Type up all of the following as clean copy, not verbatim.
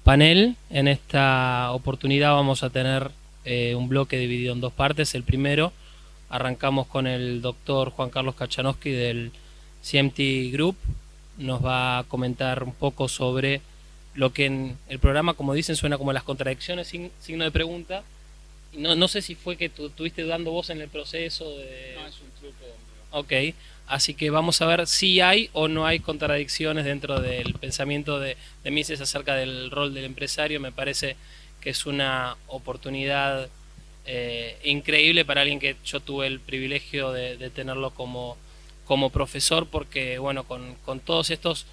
Panel. En esta oportunidad vamos a tener un bloque dividido en dos partes. El primero, arrancamos con el doctor Juan Carlos Kachanowski del CMT Group. Nos va a comentar un poco sobre lo que en el programa, como dicen, suena como las contradicciones, signo de pregunta. No sé si fue que tú estuviste dudando vos en el proceso de... No, es un truco. Ok, así que vamos a ver si hay o no hay contradicciones dentro del pensamiento de Mises acerca del rol del empresario. Me parece que es una oportunidad increíble para alguien que yo tuve el privilegio de tenerlo como profesor, porque bueno, con todos estos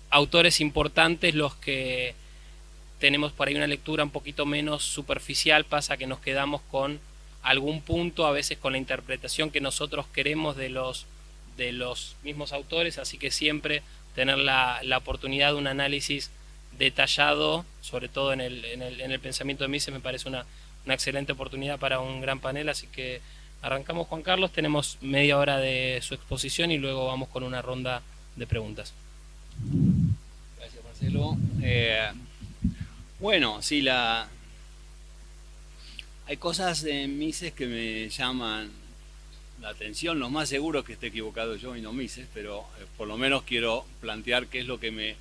autores importantes, los que tenemos por ahí una lectura un poquito menos superficial, pasa que nos quedamos con algún punto, a veces con la interpretación que nosotros queremos de los mismos autores, así que siempre tener la oportunidad de un análisis detallado, sobre todo en el pensamiento de Mises, me parece una excelente oportunidad para un gran panel, así que arrancamos. Juan Carlos, tenemos media hora de su exposición y luego vamos con una ronda de preguntas. Gracias, Marcelo. Bueno, sí, hay cosas de Mises que me llaman la atención. Lo más seguro es que esté equivocado yo y no Mises, pero por lo menos quiero plantear qué es lo que me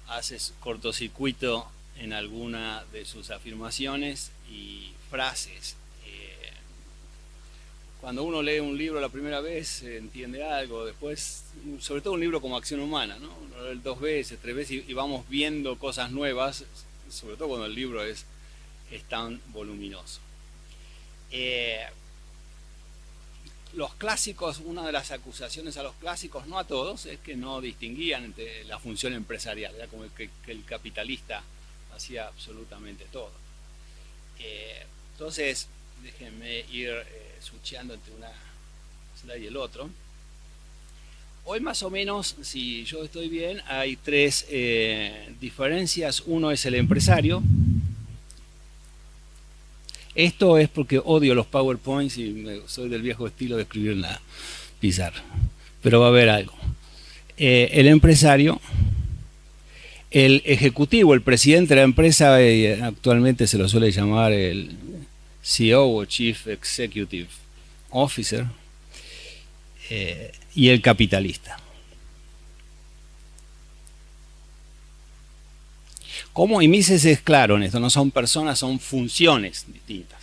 hace cortocircuito en alguna de sus afirmaciones y frases. Cuando uno lee un libro la primera vez entiende algo, después, sobre todo un libro como Acción Humana, ¿no? Uno lee dos veces, tres veces y vamos viendo cosas nuevas, sobre todo cuando el libro es tan voluminoso. Los clásicos, una de las acusaciones a los clásicos, no a todos, es que no distinguían entre la función empresarial, era como que el capitalista hacía absolutamente todo. Entonces, déjenme ir switchando entre una slide y el otro. Hoy más o menos, si yo estoy bien, hay tres diferencias. Uno es el empresario. Esto es porque odio los PowerPoints y soy del viejo estilo de escribir en la pizarra. Pero va a haber algo. El empresario, el ejecutivo, el presidente de la empresa, actualmente se lo suele llamar el CEO o Chief Executive Officer, y el capitalista. ¿Cómo? Y Mises es claro en esto, no son personas, son funciones distintas.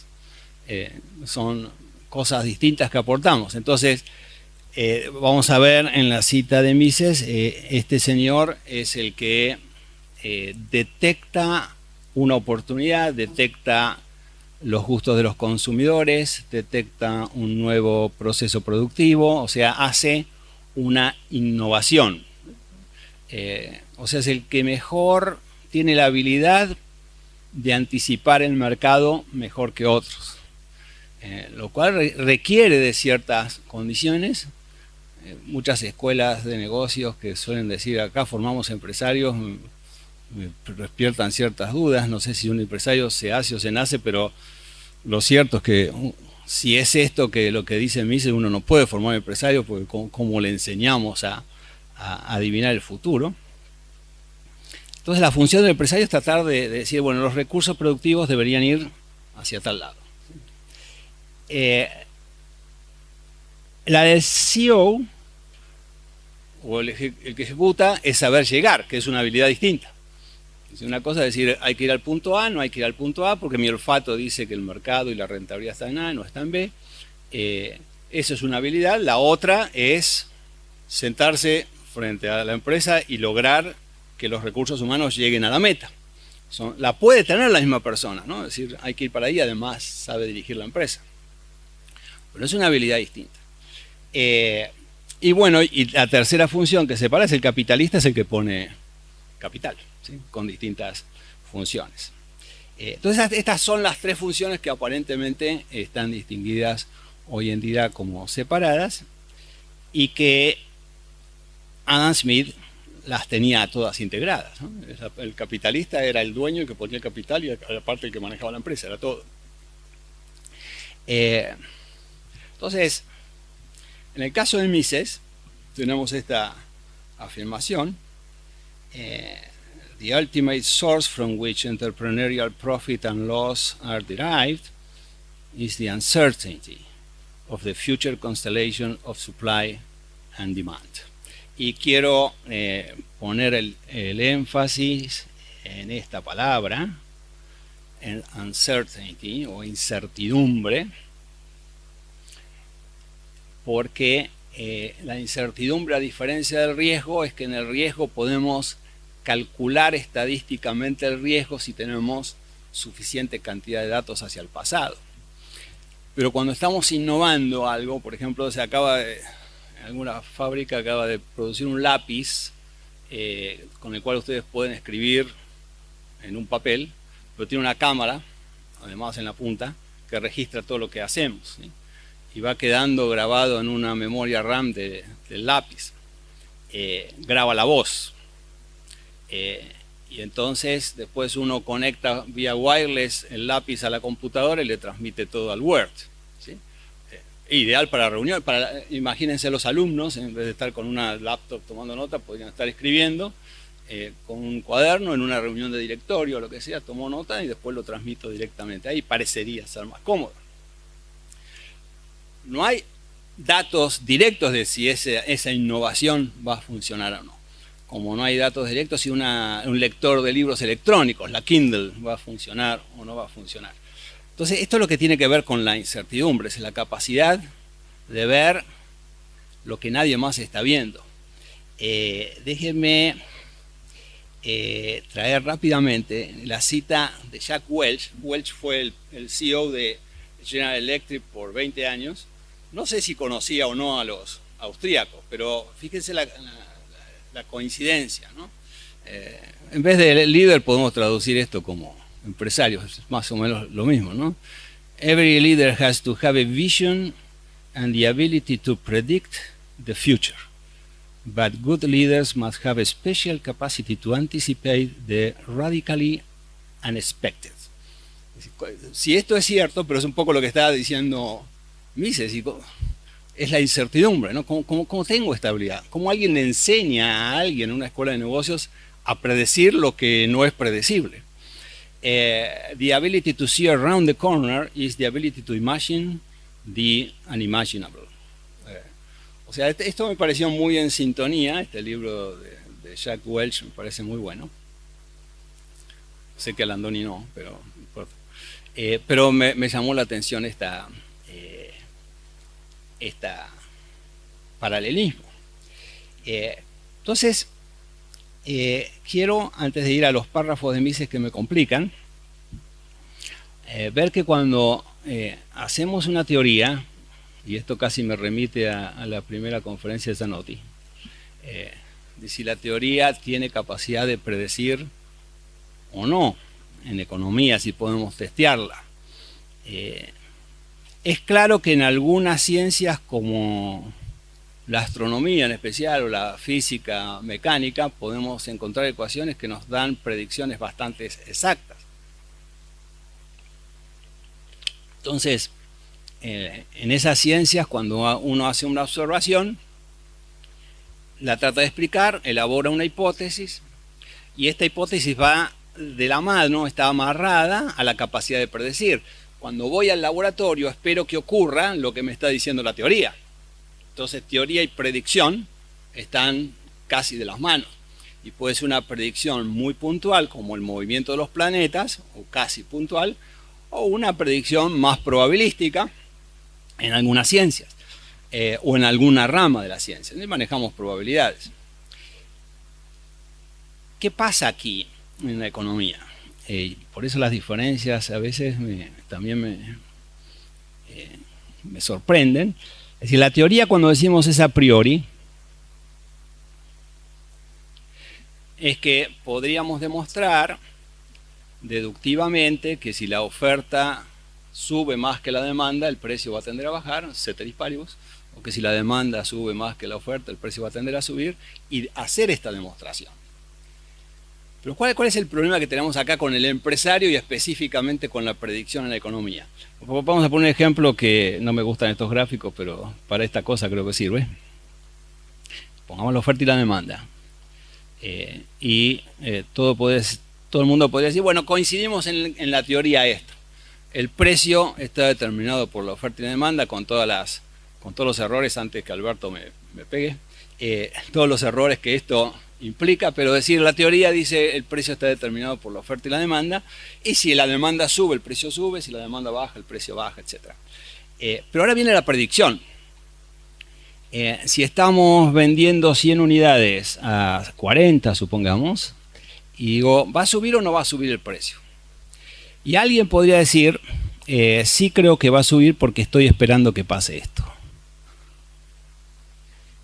Son cosas distintas que aportamos. Entonces, vamos a ver en la cita de Mises, este señor es el que detecta una oportunidad, detecta los gustos de los consumidores, detecta un nuevo proceso productivo, o sea, hace una innovación. O sea, es el que mejor tiene la habilidad de anticipar el mercado mejor que otros, lo cual requiere de ciertas condiciones. Muchas escuelas de negocios que suelen decir acá formamos empresarios me despiertan ciertas dudas. No sé si un empresario se hace o se nace, pero lo cierto es que si es esto que lo que dice Mises, uno no puede formar empresario porque como le enseñamos a adivinar el futuro. Entonces la función del empresario es tratar de decir, bueno, los recursos productivos deberían ir hacia tal lado. La del CEO o el que ejecuta es saber llegar, que es una habilidad distinta. Una cosa es decir, hay que ir al punto A, no hay que ir al punto A porque mi olfato dice que el mercado y la rentabilidad está en A, no está en B. Eso es una habilidad. La otra es sentarse frente a la empresa y lograr que los recursos humanos lleguen a la meta. La puede tener la misma persona, ¿no? Es decir, hay que ir para ahí, además sabe dirigir la empresa. Pero es una habilidad distinta. Y bueno, y la tercera función que separa es el capitalista, es el que pone capital, ¿sí? Con distintas funciones. Entonces estas son las tres funciones que aparentemente están distinguidas hoy en día como separadas y que Adam Smith las tenía todas integradas, ¿no? El capitalista era el dueño, el que ponía el capital, y aparte el que manejaba la empresa, era todo. Entonces, en el caso de Mises, tenemos esta afirmación. the ultimate source from which entrepreneurial profit and loss are derived is the uncertainty of the future constellation of supply and demand. Y quiero poner el énfasis en esta palabra, en uncertainty o incertidumbre, porque la incertidumbre, a diferencia del riesgo, es que en el riesgo podemos calcular estadísticamente el riesgo si tenemos suficiente cantidad de datos hacia el pasado. Pero cuando estamos innovando algo, por ejemplo, alguna fábrica acaba de producir un lápiz con el cual ustedes pueden escribir en un papel, pero tiene una cámara, además en la punta, que registra todo lo que hacemos, ¿sí? Y va quedando grabado en una memoria RAM del lápiz. Graba la voz. Y entonces después uno conecta vía wireless el lápiz a la computadora y le transmite todo al Word, ¿sí? Ideal para reunión. Imagínense los alumnos, en vez de estar con una laptop tomando nota, podrían estar escribiendo con un cuaderno en una reunión de directorio o lo que sea, tomo nota y después lo transmito directamente. Ahí parecería ser más cómodo. No hay datos directos de si esa innovación va a funcionar o no. Como no hay datos directos, si un lector de libros electrónicos, la Kindle, va a funcionar o no va a funcionar. Entonces, esto es lo que tiene que ver con la incertidumbre, es la capacidad de ver lo que nadie más está viendo. Déjenme traer rápidamente la cita de Jack Welch. Welch fue el CEO de General Electric por 20 años. No sé si conocía o no a los austríacos, pero fíjense la coincidencia, ¿no? En vez de líder podemos traducir esto como empresario, es más o menos lo mismo, ¿no? Every leader has to have a vision and the ability to predict the future. But good leaders must have a special capacity to anticipate the radically unexpected. Si esto es cierto, pero es un poco lo que estaba diciendo Mises, es la incertidumbre, ¿no? ¿Cómo tengo esta habilidad? ¿Cómo alguien le enseña a alguien en una escuela de negocios a predecir lo que no es predecible? The ability to see around the corner is the ability to imagine the unimaginable. O sea, esto me pareció muy en sintonía, este libro de Jack Welch me parece muy bueno. Sé que a Landoni no, pero no importa. Pero me llamó la atención esta paralelismo. Entonces, quiero, antes de ir a los párrafos de Mises que me complican, ver que cuando hacemos una teoría, y esto casi me remite a la primera conferencia de Zanotti, de si la teoría tiene capacidad de predecir o no, en economía, si podemos testearla. Es claro que en algunas ciencias como la astronomía en especial o la física mecánica podemos encontrar ecuaciones que nos dan predicciones bastante exactas. Entonces, en esas ciencias, cuando uno hace una observación, la trata de explicar, elabora una hipótesis, y esta hipótesis va de la mano, está amarrada a la capacidad de predecir. Cuando voy al laboratorio espero que ocurra lo que me está diciendo la teoría. Entonces teoría y predicción están casi de las manos. Y puede ser una predicción muy puntual, como el movimiento de los planetas, o casi puntual, o una predicción más probabilística en algunas ciencias, o en alguna rama de la ciencia. Y manejamos probabilidades. ¿Qué pasa aquí en la economía? Por eso las diferencias a veces también me sorprenden. Es decir, la teoría, cuando decimos es a priori, es que podríamos demostrar deductivamente que si la oferta sube más que la demanda, el precio va a tender a bajar, ceteris paribus, o que si la demanda sube más que la oferta, el precio va a tender a subir, y hacer esta demostración. Pero ¿cuál es el problema que tenemos acá con el empresario y específicamente con la predicción en la economía? Vamos a poner un ejemplo que no me gustan estos gráficos, pero para esta cosa creo que sirve. Pongamos la oferta y la demanda. Todo el mundo podría decir, bueno, coincidimos en la teoría esta. El precio está determinado por la oferta y la demanda con todos los errores, antes que Alberto me pegue, todos los errores que esto implica, pero decir, la teoría dice el precio está determinado por la oferta y la demanda, y si la demanda sube, el precio sube, si la demanda baja, el precio baja, etc. Pero ahora viene la predicción. Si estamos vendiendo 100 unidades a 40, supongamos, y digo, ¿va a subir o no va a subir el precio? Y alguien podría decir, sí creo que va a subir porque estoy esperando que pase esto.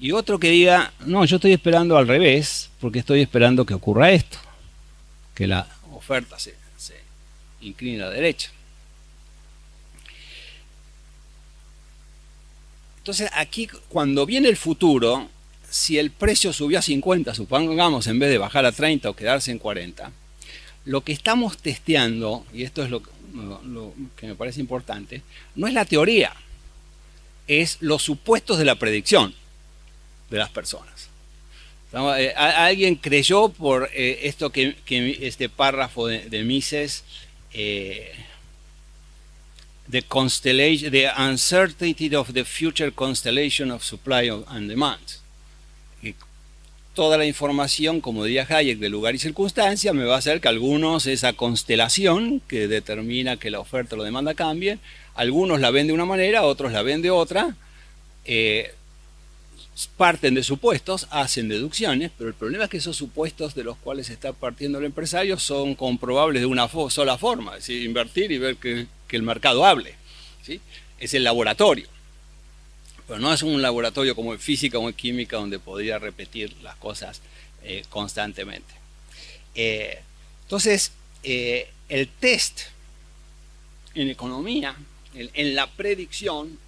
Y otro que diga, no, yo estoy esperando al revés, porque estoy esperando que ocurra esto, que la oferta se incline a la derecha. Entonces aquí, cuando viene el futuro, si el precio subió a 50, supongamos, en vez de bajar a 30 o quedarse en 40, lo que estamos testeando, y esto es lo que me parece importante, no es la teoría, es los supuestos de la predicción de las personas. Alguien creyó por esto que este párrafo de Mises, the uncertainty of the future constellation of supply and demand. Toda la información, como diría Hayek, de lugar y circunstancia, me va a hacer que algunos, esa constelación que determina que la oferta o la demanda cambie, algunos la ven de una manera, otros la ven de otra, parten de supuestos, hacen deducciones, pero el problema es que esos supuestos de los cuales está partiendo el empresario son comprobables de una sola forma, es decir, invertir y ver que el mercado hable, ¿sí? Es el laboratorio, pero no es un laboratorio como en física o en química donde podría repetir las cosas constantemente. Entonces, el test en economía, en la predicción,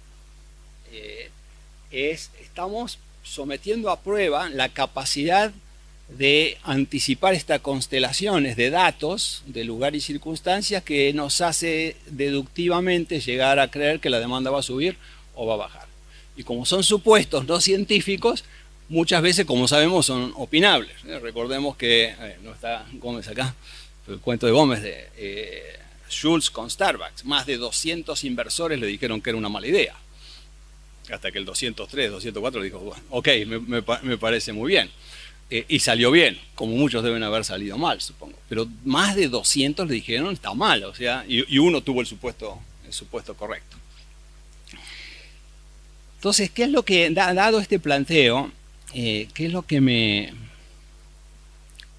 estamos sometiendo a prueba la capacidad de anticipar estas constelaciones de datos de lugar y circunstancias que nos hace deductivamente llegar a creer que la demanda va a subir o va a bajar. Y como son supuestos no científicos, muchas veces, como sabemos, son opinables. Recordemos que, no está Gómez acá, el cuento de Gómez de Schultz con Starbucks, más de 200 inversores le dijeron que era una mala idea. Hasta que el 203, 204 dijo, bueno, ok, me parece muy bien. Y salió bien, como muchos deben haber salido mal, supongo. Pero más de 200 le dijeron, está mal, o sea, y uno tuvo el supuesto correcto. Entonces, ¿qué es lo que, dado este planteo, qué es lo que me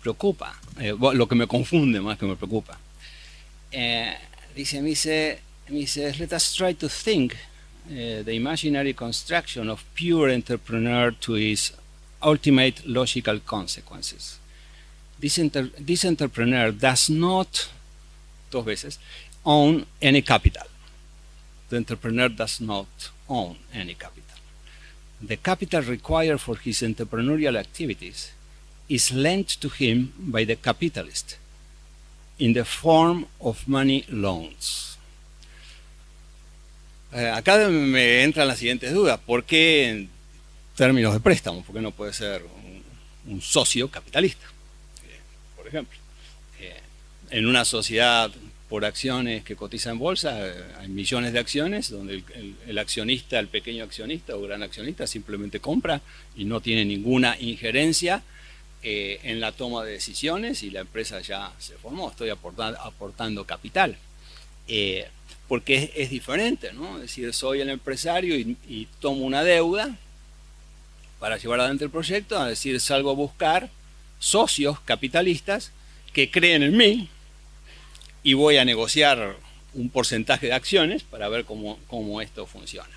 preocupa? Lo que me confunde más que me preocupa. Dice Mises, let us try to think the imaginary construction of pure entrepreneur to its ultimate logical consequences. This entrepreneur does not, dos veces, own any capital. The entrepreneur does not own any capital. The capital required for his entrepreneurial activities is lent to him by the capitalist in the form of money loans. Acá me entran las siguientes dudas. ¿Por qué en términos de préstamo? ¿Por qué no puede ser un socio capitalista? Por ejemplo, en una sociedad por acciones que cotiza en bolsa, hay millones de acciones donde el accionista, el pequeño accionista o gran accionista simplemente compra y no tiene ninguna injerencia en la toma de decisiones y la empresa ya se formó. Estoy aportando capital. Porque es diferente, ¿no? Es decir, soy el empresario y tomo una deuda para llevar adelante el proyecto, es decir, salgo a buscar socios capitalistas que creen en mí y voy a negociar un porcentaje de acciones para ver cómo esto funciona.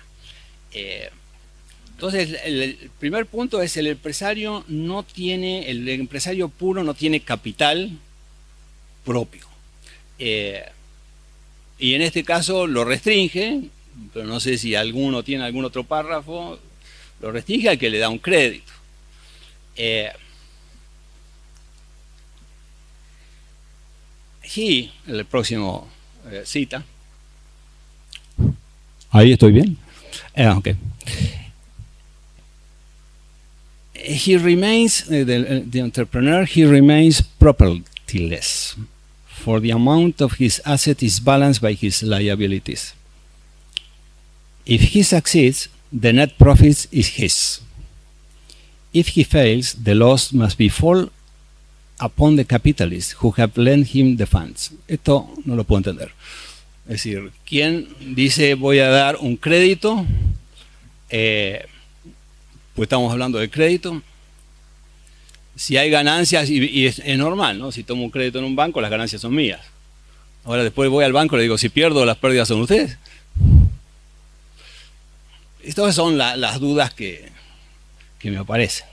Entonces, el primer punto es el empresario puro no tiene capital propio. Y en este caso lo restringe, pero no sé si alguno tiene algún otro párrafo, lo restringe al que le da un crédito. Y el próximo cita. Ahí estoy bien. Okay. he remains, the entrepreneur, he remains propertyless, for the amount of his asset is balanced by his liabilities. If he succeeds, the net profit is his. If he fails, the loss must be fall upon the capitalists who have lent him the funds. Esto no lo puedo entender. Es decir, ¿quién dice voy a dar un crédito? Pues estamos hablando de crédito. Si hay ganancias, y es normal, ¿no? Si tomo un crédito en un banco, las ganancias son mías. Ahora después voy al banco y le digo, si pierdo, las pérdidas son ustedes. Estas son las dudas que me aparecen.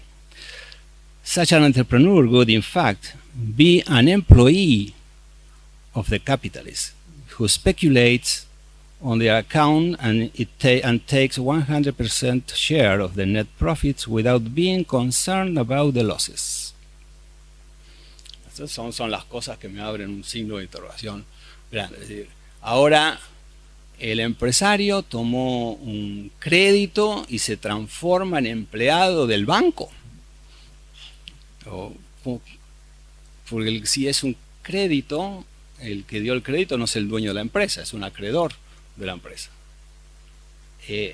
Such an entrepreneur would in fact be an employee of the capitalist who speculates on their account and takes 100% share of the net profits without being concerned about the losses. Estas son las cosas que me abren un signo de interrogación grande. Es decir, ahora el empresario tomó un crédito y se transforma en empleado del banco. Porque si es un crédito, el que dio el crédito no es el dueño de la empresa, es un acreedor de la empresa. Y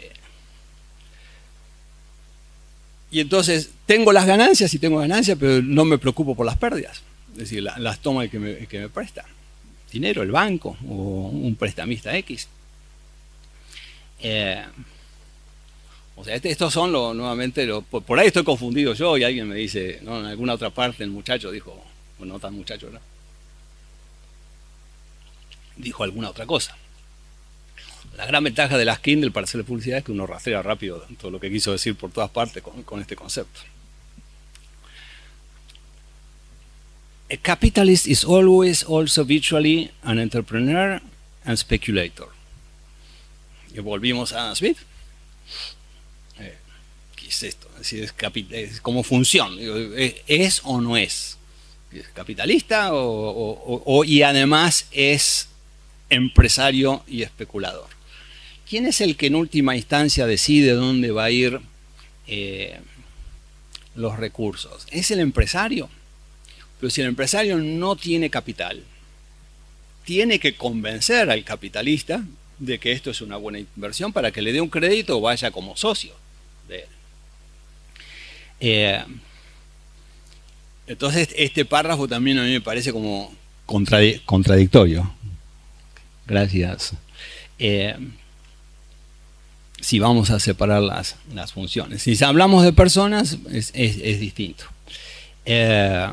entonces tengo las ganancias, pero no me preocupo por las pérdidas. Es decir, las toma el que me presta. Dinero, el banco o un prestamista X. O sea, estos son nuevamente, por ahí estoy confundido yo y alguien me dice, no, en alguna otra parte el muchacho dijo, bueno, no tan muchacho, ¿no? Dijo alguna otra cosa. La gran ventaja de las Kindle para hacerle publicidad es que uno rastrea rápido todo lo que quiso decir por todas partes con este concepto. A capitalist is always also virtually an entrepreneur and speculator. Y volvimos a Adam Smith. ¿Qué es esto? Es decir, es como función. ¿Es o no es? ¿Es capitalista y además es empresario y especulador? ¿Quién es el que en última instancia decide dónde va a ir los recursos? ¿Es el empresario? Pero si el empresario no tiene capital, tiene que convencer al capitalista de que esto es una buena inversión para que le dé un crédito o vaya como socio de él. Entonces este párrafo también a mí me parece como contradictorio. Gracias. Si vamos a separar las funciones. Si hablamos de personas es distinto. The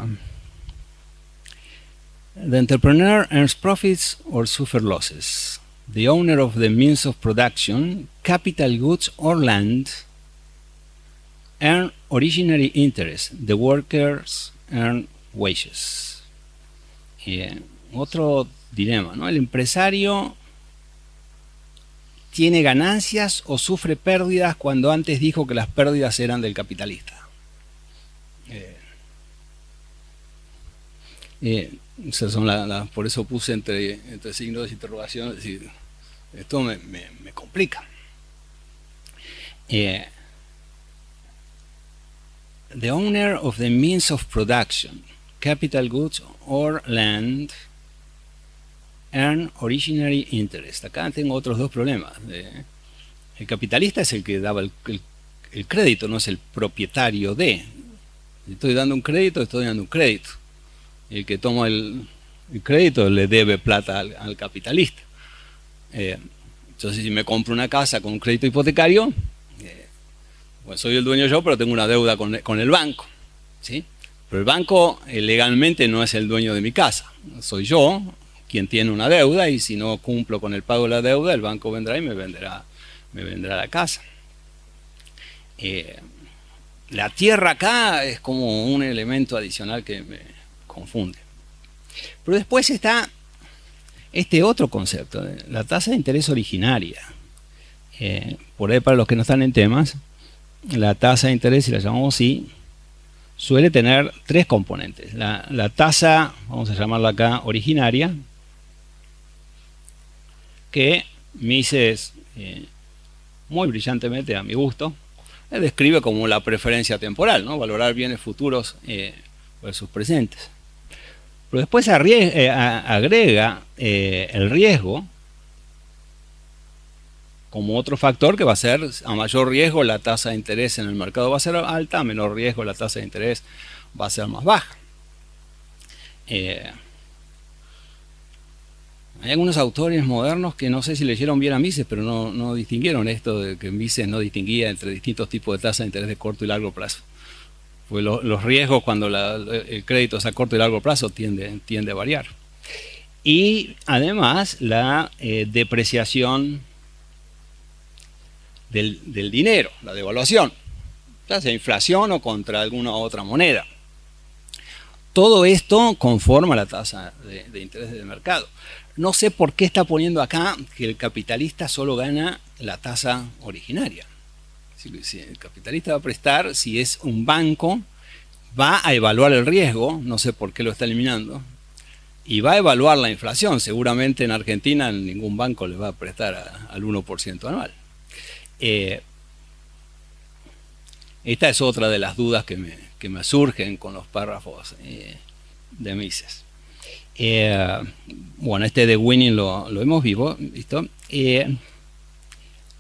entrepreneur earns profits or suffers losses. The owner of the means of production, capital goods or land, earn originary interest. The workers earn wages. Otro dilema, ¿no? El empresario tiene ganancias o sufre pérdidas cuando antes dijo que las pérdidas eran del capitalista. Por eso puse entre signos de interrogación, es decir, esto me complica. The owner of the means of production, capital goods or land, earn originary interest. Acá tengo otros dos problemas. El capitalista es el que daba el crédito, no es el propietario de. Si estoy dando un crédito, estoy dando un crédito. El que toma el crédito le debe plata al capitalista. Entonces, si me compro una casa con un crédito hipotecario, pues soy el dueño yo, pero tengo una deuda con el banco, ¿sí? Pero el banco legalmente no es el dueño de mi casa. Soy yo quien tiene una deuda y si no cumplo con el pago de la deuda, el banco vendrá y me venderá la casa. La tierra acá es como un elemento adicional que me confunde. Pero después está este otro concepto, la tasa de interés originaria. Por ahí, para los que no están en temas, la tasa de interés, si la llamamos así, suele tener tres componentes. La tasa, vamos a llamarla acá, originaria, que Mises muy brillantemente, a mi gusto, describe como la preferencia temporal, ¿no? Valorar bienes futuros versus presentes. Pero después agrega el riesgo como otro factor que va a ser, a mayor riesgo la tasa de interés en el mercado va a ser alta, a menor riesgo la tasa de interés va a ser más baja. Hay algunos autores modernos que no sé si leyeron bien a Mises, pero no distinguieron esto de que Mises no distinguía entre distintos tipos de tasas de interés de corto y largo plazo. Pues los riesgos cuando el crédito es a corto y largo plazo tiende a variar. Y además la depreciación del dinero, la devaluación, ya sea inflación o contra alguna otra moneda. Todo esto conforma la tasa de interés del mercado. No sé por qué está poniendo acá que el capitalista solo gana la tasa originaria. Si el capitalista va a prestar, si es un banco, va a evaluar el riesgo, no sé por qué lo está eliminando, y va a evaluar la inflación. Seguramente en Argentina ningún banco le va a prestar al 1% anual. Esta es otra de las dudas que me surgen con los párrafos de Mises. Bueno, este de Winning lo hemos visto.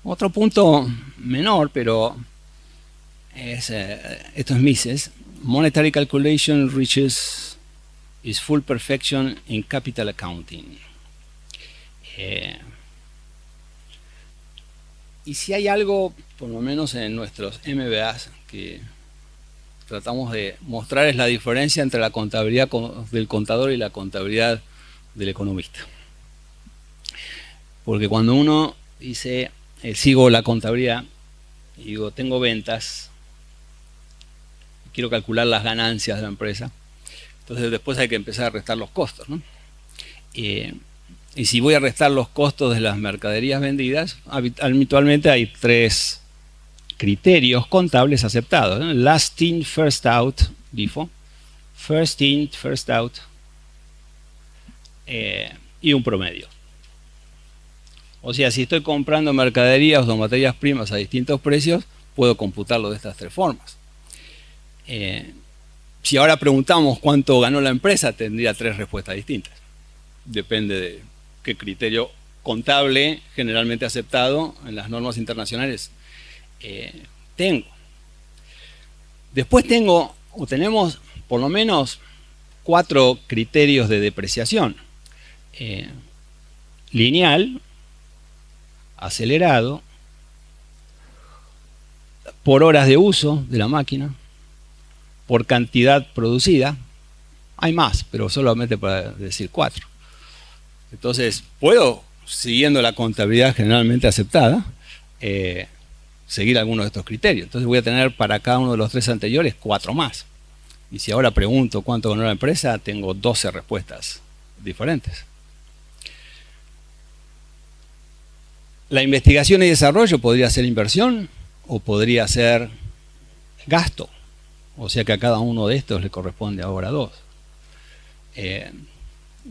Otro punto menor, pero esto es Mises. Monetary calculation reaches its full perfection in capital accounting. Y si hay algo, por lo menos en nuestros MBAs, que tratamos de mostrar es la diferencia entre la contabilidad del contador y la contabilidad del economista. Porque cuando uno dice, sigo la contabilidad, y digo, tengo ventas, quiero calcular las ganancias de la empresa, entonces después hay que empezar a restar los costos, ¿no? Y si voy a restar los costos de las mercaderías vendidas, habitualmente hay 3 criterios contables aceptados, ¿no? Last in, first out, LIFO, first in, first out, y un promedio. O sea, si estoy comprando mercaderías o materias primas a distintos precios, puedo computarlo de estas 3 formas. Si ahora preguntamos cuánto ganó la empresa, tendría 3 respuestas distintas. Depende de qué criterio contable generalmente aceptado en las normas internacionales tengo. Después tenemos por lo menos 4 criterios de depreciación. Lineal, acelerado, por horas de uso de la máquina, por cantidad producida. Hay más, pero solamente para decir 4. Entonces, puedo, siguiendo la contabilidad generalmente aceptada, seguir algunos de estos criterios. Entonces voy a tener para cada uno de los 3 anteriores 4 más. Y si ahora pregunto cuánto ganó la empresa, tengo 12 respuestas diferentes. La investigación y desarrollo podría ser inversión o podría ser gasto. O sea que a cada uno de estos le corresponde ahora 2.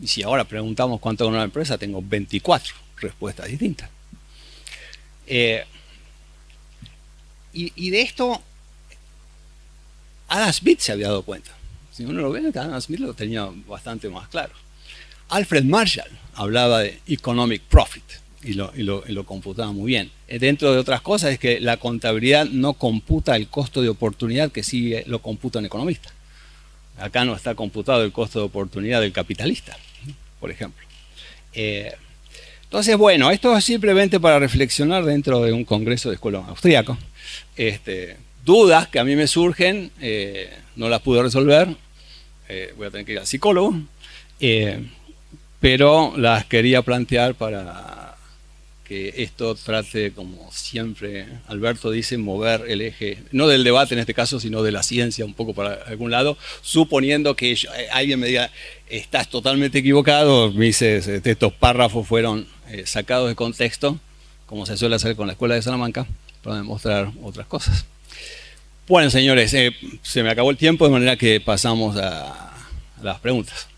Y si ahora preguntamos cuánto ganó la empresa, tengo 24 respuestas distintas. Y de esto, Adam Smith se había dado cuenta. Si uno lo ve, Adam Smith lo tenía bastante más claro. Alfred Marshall hablaba de economic profit y lo computaba muy bien. Dentro de otras cosas es que la contabilidad no computa el costo de oportunidad que sí lo computa un economista. Acá no está computado el costo de oportunidad del capitalista, por ejemplo. Entonces, bueno, esto es simplemente para reflexionar dentro de un congreso de escuela austríaco. Dudas que a mí me surgen, no las pude resolver, voy a tener que ir al psicólogo, pero las quería plantear para que esto trate, como siempre Alberto dice, mover el eje, no del debate en este caso, sino de la ciencia un poco para algún lado, suponiendo que alguien me diga, estás totalmente equivocado, me dices, estos párrafos fueron sacados de contexto, como se suele hacer con la Escuela de Salamanca, para demostrar otras cosas. Bueno, señores, se me acabó el tiempo, de manera que pasamos a las preguntas.